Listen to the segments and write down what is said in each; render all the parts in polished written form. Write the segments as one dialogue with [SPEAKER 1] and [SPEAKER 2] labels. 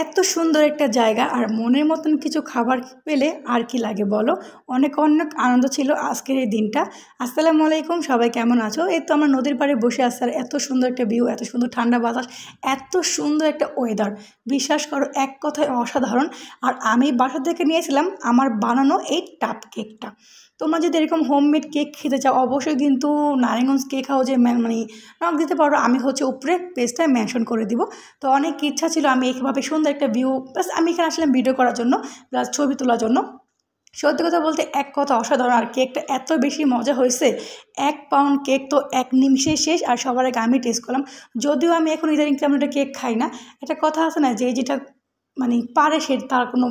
[SPEAKER 1] এত সুন্দর একটা জায়গা আর মনের মতন কিছু খাবার পেলে আর কি লাগে বলো। অনেক অনেক আনন্দ ছিল আজকের এই দিনটা। আসসালামু আলাইকুম, সবাই কেমন আছো? এই তো আমরা নদীর পাড়ে বসে আসছি আর এত সুন্দর একটা ভিউ, এত সুন্দর ঠান্ডা বাতাস, এত সুন্দর একটা ওয়েদার, বিশ্বাস করো এক কথায় অসাধারণ। আর আমি বাসা থেকে নিয়েছিলাম আমার বানানো এই টাপ কেকটা। তোমরা যদি এরকম হোমমেড কেক খেতে চাও অবশ্যই কিন্তু নারায়ণগঞ্জ কেক হাউসে মানে নক দিতে পারো। আমি হচ্ছে উপরে পেজটায় মেনশন করে দিব। তো অনেক ইচ্ছা ছিল আমি এইভাবে সুন্দর একটা ভিউ, প্লাস আমি এখানে আসলাম ভিডিও করার জন্য, প্লাস ছবি তোলার জন্য। সত্যি কথা বলতে এক কথা অসাধারণ। আর কেকটা এত বেশি মজা হয়েছে, 1 পাউন্ড কেক তো 1 নিমিষে শেষ। আর সবার আগে আমি টেস্ট করলাম, যদিও আমি এখন ইদানিং তেমন একটা কেক খাই না। একটা কথা আছে না, যে যেটা মানে পারে সে তার কোনো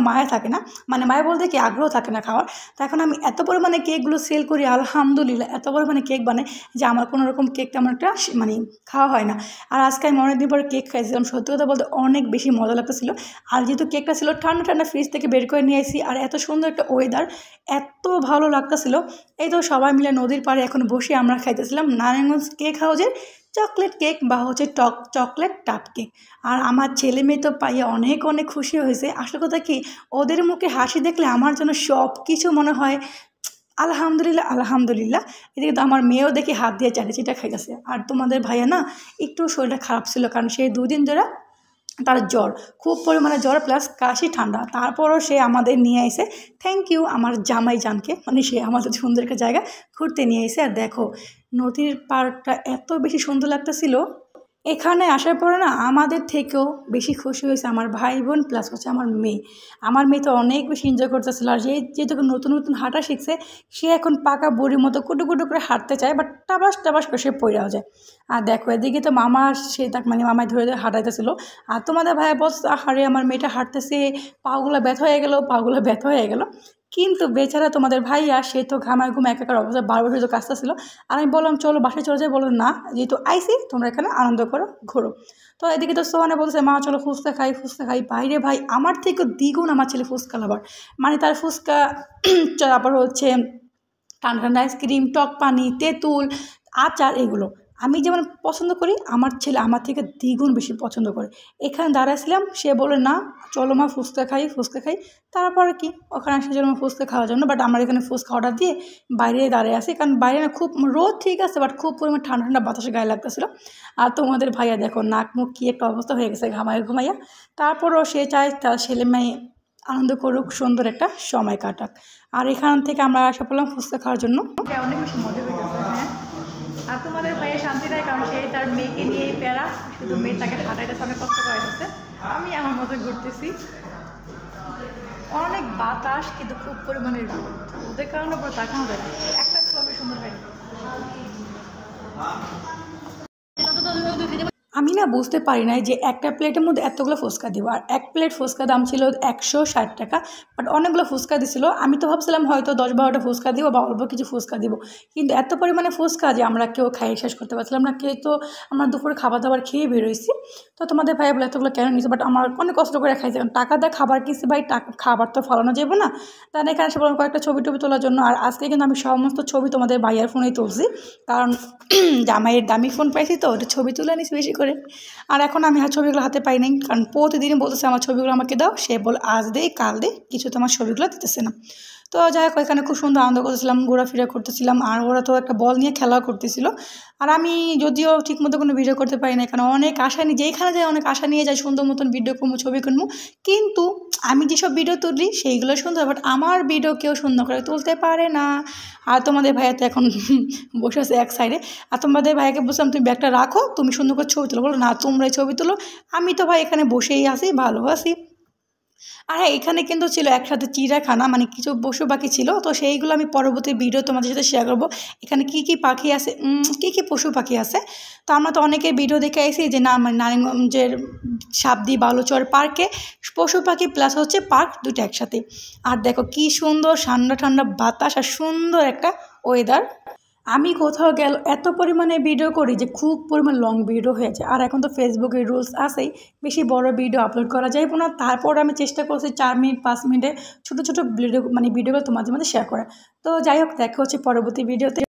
[SPEAKER 1] মায়া থাকে না, মানে মায়া বলতে কি আগ্রহ থাকে না খাওয়ার। তো এখন আমি এত পরিমাণে কেকগুলো সেল করি আলহামদুলিল্লাহ, এত পরিমাণে কেক বানাই যে আমার কোনো রকম কেক তেমন একটা মানে খাওয়া হয় না। আর আজকে আমি অনেকদিন পরে কেক খাইছিলাম, সত্যি কথা বলতে অনেক বেশি মজা লাগতেছিল। আর যেহেতু কেকটা ছিল ঠান্ডা ঠান্ডা, ফ্রিজ থেকে বের করে নিয়ে আসি, আর এত সুন্দর একটা ওয়েদার, এত ভালো লাগতেছিল। এই তো সবাই মিলে নদীর পাড়ে এখন বসে আমরা খাইতেছিলাম নারায়ণগঞ্জ কেক হাউসের চকলেট কেক বা হচ্ছে চকলেট টাপ কেক। আর আমার ছেলে মেয়ে তো পাইয়ে অনেক অনেক খুশি হয়েছে। আসল কথা কি, ওদের মুখে হাসি দেখলে আমার জন্য সব কিছু মনে হয় আলহামদুলিল্লাহ আলহামদুলিল্লাহ। এদিকে তো আমার মেয়েও দেখি হাত দিয়ে চাটিচিটা খাইতেছে। আর তোমাদের ভাইয়া না একটু শরীরটা খারাপ ছিল, কারণ সেই 2 দিন ধরে তার জ্বর, খুব পরিমাণে জ্বর প্লাস কাশি ঠান্ডা। তারপরও সে আমাদের নিয়ে এসে, থ্যাংক ইউ আমার জামাই জানকে, মানে সে আমাদের সুন্দর একটা জায়গা ঘুরতে নিয়ে এসে। আর দেখো নদীর পাড়টা এত বেশি সুন্দর লাগতেছিল। এখানে আসার পরে না আমাদের থেকেও বেশি খুশি হয়েছে আমার ভাই বোন, প্লাস হচ্ছে আমার মেয়ে। আমার মেয়ে তো অনেক বেশি এনজয় করতেছিল। আর যেহেতু নতুন নতুন হাঁটা শিখছে, সে এখন পাকা বুড়ির মতো কুটু কুটু করে হাঁটতে চায়, বাট টাবাস টাবাস করে সে পড়েও যায়। আর দেখো এদিকে তো মামা, সে তাকে মানে মামায় ধরে ধরে হাঁটাইতেছিল। আর তোমাদের ভাইয়া বলছে আরে আমার মেয়েটা হাঁটতেছে, পাগুলো ব্যথা হয়ে গেল, পাগুলো ব্যথা হয়ে গেল। কিন্তু বেচারা তোমাদের ভাইয়া, সে তো ঘামায় ঘুমে একাকার অবস্থা, বারবার শুধু কাজটা ছিল। আর আমি বললাম চলো বাসায় চলে যাই, বলো না যেহেতু আইসি তোমরা এখানে আনন্দ করো ঘোরো। তো এদিকে তো সোহানা বলছে মা চলো ফুচকা খাই ফুচকা খাই। বাইরে ভাই আমার থেকে দ্বিগুণ আমার ছেলে ফুচকা লাভার, মানে তার ফুচকা তারপর হচ্ছে ঠান্ডা ঠান্ডা আইসক্রিম, টক পানি, তেঁতুল, আচার, এগুলো আমি যেমন পছন্দ করি আমার ছেলে আমার থেকে দ্বিগুণ বেশি পছন্দ করে। এখানে দাঁড়াইছিলাম, সে বলে না চলো মা ফুচকা খাই ফুচকা খাই। তারপরে কি ওখানে আসে জন্য ফুচকা খাওয়ার জন্য, বাট আমার এখানে ফুচকা অর্ডার দিয়ে বাইরে দাঁড়িয়ে আসি, কারণ বাইরে না খুব রোদ ঠিক আছে, বাট খুব পরিমাণ ঠান্ডা ঠান্ডা বাতাসে গায়ে লাগতেছিল। আর তোমাদের ভাইয়া দেখো নাক মুখ কী একটা অবস্থা হয়ে গেছে ঘামাইয়া ঘুমাইয়া। তারপরও সে চায় তার ছেলে মেয়ে আনন্দ করুক, সুন্দর একটা সময় কাটাক। আর এখান থেকে আমরা আসা পেলাম ফুচকা খাওয়ার জন্য। অনেক বেশি মজা হয়ে গেছে। হ্যাঁ, আর তোমাদের ভাইয়ের শান্তি দেয়, কারণ সে তার মেয়েকে নিয়ে প্যারা, শুধু মেয়ে তাকে হাঁটাইতেছে, অনেক কষ্ট করে যাচ্ছে। আমি আমার মতো ঘুরতেছি, অনেক বাতাস কিন্তু খুব পরিমাণে রোদ, ওদের কারণে পুরো তাকানো যায় না। একটা ছবি সুন্দর হয়। আমি না বুঝতে পারি নাই যে একটা প্লেটের মধ্যে এতগুলো ফুচকা দিব। আর 1 প্লেট ফুচকা দাম ছিল 160 টাকা, বাট অনেকগুলো ফুচকা দিছিল। আমি তো ভাবছিলাম হয়তো 10-12টা ফুচকা দিব বা অল্প কিছু ফুচকা দিব, কিন্তু এত পরিমাণে ফুচকা যে আমরা কেউ খাইয়ে শেষ করতে পারছিলাম না। কেউ তো আমরা দুপুরে খাবার দাবার খেয়ে বেরোইছি। তো তোমাদের ভাই বলে এতগুলো কেন নিচ্ছে, বাট আমার অনেক কষ্ট করে খাইছে, কারণ টাকা দিয়ে খাবার কিনছি ভাই, খাবার তো ফলানো যাবে না। তার এখানে এসে বললাম কয়েকটা ছবি টবি তোলার জন্য। আর আজকে কিন্তু আমি সমস্ত ছবি তোমাদের ভাইয়ার ফোনেই তুলছি, কারণ জামাইয়ের দামি ফোন পাইছি তো ওটা ছবি তুলে নিস বেশি করে। আর এখন আমি ছবিগুলো হাতে পাই নাই, কারণ প্রতিদিনই বলতেছে আমার ছবিগুলো আমাকে দাও। সে বল আজ দে কাল দে, কিছু তো আমার ছবিগুলো দিতেছে না। তো যাই হোক এখানে খুব সুন্দর আনন্দ করতেছিলাম, ঘোরাফেরা করতেছিলাম। আর ওরা তো একটা বল নিয়ে খেলা করতেছিল। আর আমি যদিও ঠিকমতো কোনো ভিডিও করতে পারি না, কারণ অনেক আশা নিয়ে যেইখানে যাই অনেক আশা নিয়ে যাই সুন্দর মতন ভিডিও করবো, ছবি করবো। কিন্তু আমি যেসব ভিডিও তুলি সেইগুলো সুন্দর, বাট আমার ভিডিও কেউ সুন্দর করে তুলতে পারে না। আর তোমাদের ভাইয়া তো এখন বসে আছে এক সাইডে। আর তোমাদের ভাইয়াকে বলছিলাম তুমি ব্যাগটা রাখো, তুমি সুন্দর করে ছবি তুলো। বলো না তোমরাই ছবি তুলো, আমি তো ভাই এখানে বসেই আছি, ভালো আছি। আর হ্যাঁ, এখানে কিন্তু ছিল একসাথে চিড়িয়াখানা, মানে কিছু পশু পাখি ছিল। তো সেইগুলো আমি পরবর্তী ভিডিও তোমাদের সাথে শেয়ার করবো, এখানে কী কী পাখি আছে, কী কী পশু পাখি আছে। তো আমরা তো অনেকে ভিডিও দেখে আসি যে না মানে নারায়ণগঞ্জের সাবদি বালুচর পার্কে পশু পাখি প্লাস হচ্ছে পার্ক দুটো একসাথে। আর দেখো কী সুন্দর ঠান্ডা ঠান্ডা বাতাস আর সুন্দর একটা ওয়েদার। আমি কোথাও গেল এত পরিমাণে ভিডিও করি যে খুব পরিমাণ লং ভিডিও হয়ে যায়। আর এখন তো ফেসবুকে রুলস আছেই, বেশি বড় ভিডিও আপলোড করা যায় না। তারপর আমি চেষ্টা করছি 4 মিনিট 5 মিনিটে ছোটো ছোটো ভিডিও মানে ভিডিওগুলো তোমাদের মধ্যে শেয়ার করা। তো যাই হোক দেখা হচ্ছে পরবর্তী ভিডিওতে।